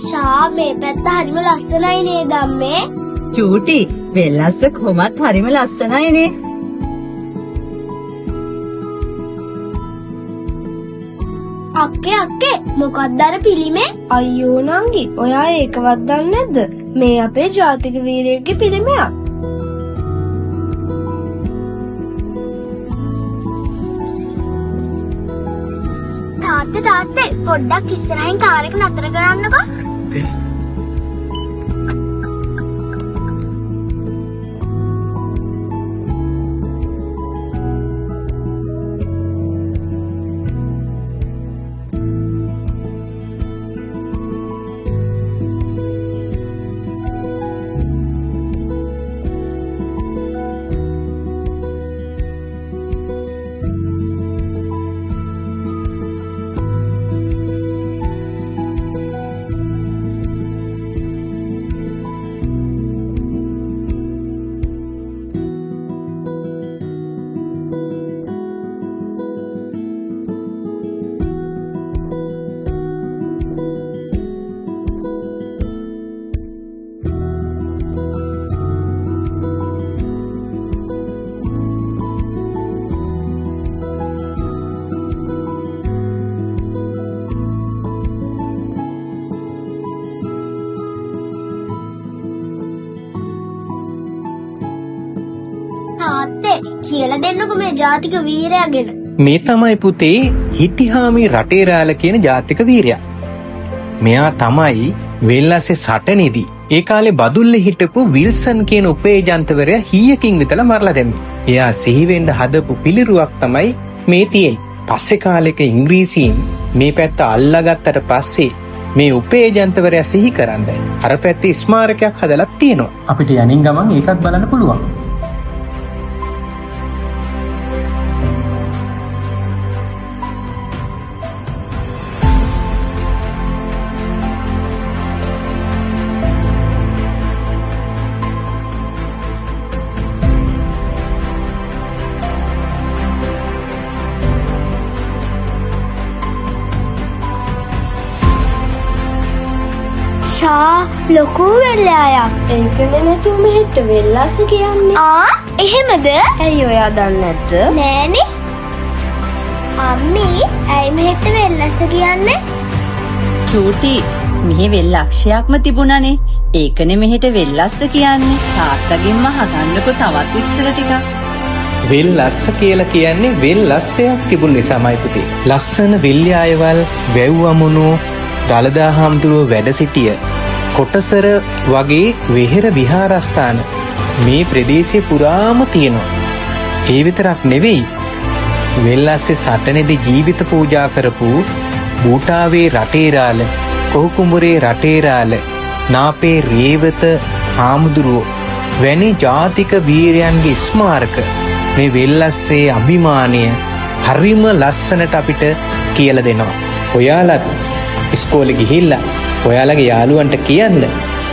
ෂා මේ පැත්ත හරිම ලස්සනයි නේද අම්මේ? චූටි වෙල්ලස්ස කොහොමත් හරිම ලස්සනයිනේ. අක්කේ මොකක්ද අර පිළිමේ? අයියෝ නංගි, ඔයා ඒකවත් දන්නේ නැද්ද? මේ අපේ ජාතික වීරයෙක්ගේ පිළිමයක්. තාත්තේ පොඩ්ඩක් ඉස්සරහින් කාර් එක නතර කරන්නකෝ. කියලා දෙන්නකො මේ ජාතික වීරයා ගැන. මේ තමයි පුතේ හිටිහාමි රටේරාල කියන ජාතික වීරයා. මෙයා තමයි වෙල්ලස්සේ සටනේදී ඒ කාලේ බදුල්ලේ හිටපු විල්සන් කියන උපේජන්තවරයා හීයකින් විතලා මරලා දැම්මේ. එයා සිහි වෙන්න හදපු පිළිරුවක් තමයි මේ තියෙන්නේ. පස්සේ කාලෙක ඉංග්‍රීසීන් මේ පැත්ත අල්ලාගත්තට පස්සේ මේ උපේජන්තවරයා සිහි කරන්න අර පැත්තේ ස්මාරකයක් හදලා තියෙනවා. අපිට යනින් ගමන් ඒකත් බලන්න පුළුවන්. ෂා ලොකු වෙල්ලායක්. ඒකනේ නැතුව මෙහෙට වෙල්ලස්ස කියන්නේ. එහෙමද? ඇයි ඔයා දන්නේ නැද්ද? නෑනේ. අම්මී ඇයි මෙහෙට වෙල්ලස්ස කියන්නේ? චූටි මෙහි වෙල්ලක්ෂයක්ම තිබුණානේ. ඒකනේ මෙහෙට වෙල්ලස්ස කියන්නේ. තාත්තගෙන් අහගන්නකො තවත් විස්තර ටිකක්. වෙල්ලස්ස කියලා කියන්නේ වෙල්ලස්සයක් තිබුණ නිසාමයි පුතේ. ලස්සන වෙල්යායවල් වැව්වමුණු දළදා හාමුදුරුව වැඩ සිටිය කොටසර වගේ වෙහෙර විහාරස්ථාන මේ ප්‍රදේශය පුරාම තියෙනවා. ඒ විතරක් නෙවෙයි, වෙල්ලස්සේ සටනේදී ජීවිත පූජා කරපු බූටාවේ රටේරාල, කොහුකුඹුරේ රටේරාල, නාපේ රේවත හාමුදුරුවෝ වැනි ජාතික වීරයන්ගේ ස්මාරක මේ වෙල්ලස්සේ අභිමානය හරිම ලස්සනට අපිට කියලා දෙනවා. ඔයාලත් ඉස්කෝලේ ගිහිල්ලා ඔයාලගේ යාළුවන්ට කියන්න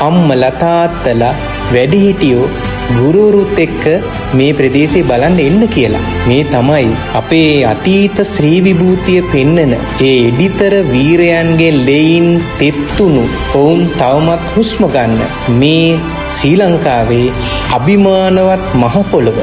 අම්මලා තාත්තලා වැඩිහිටියෝ ගුරුවරුත් එක්ක මේ ප්‍රදේශය බලන්න එන්න කියලා. මේ තමයි අපේ අතීත ශ්‍රී විභූතිය පෙන්නන ඒ එඩිතර වීරයන්ගේ ලෙයින් තෙත්තුණු ඔවුන් තවමත් හුස්ම ගන්න මේ ශ්‍රී ලංකාවේ අභිමානවත් මහ පොළොව.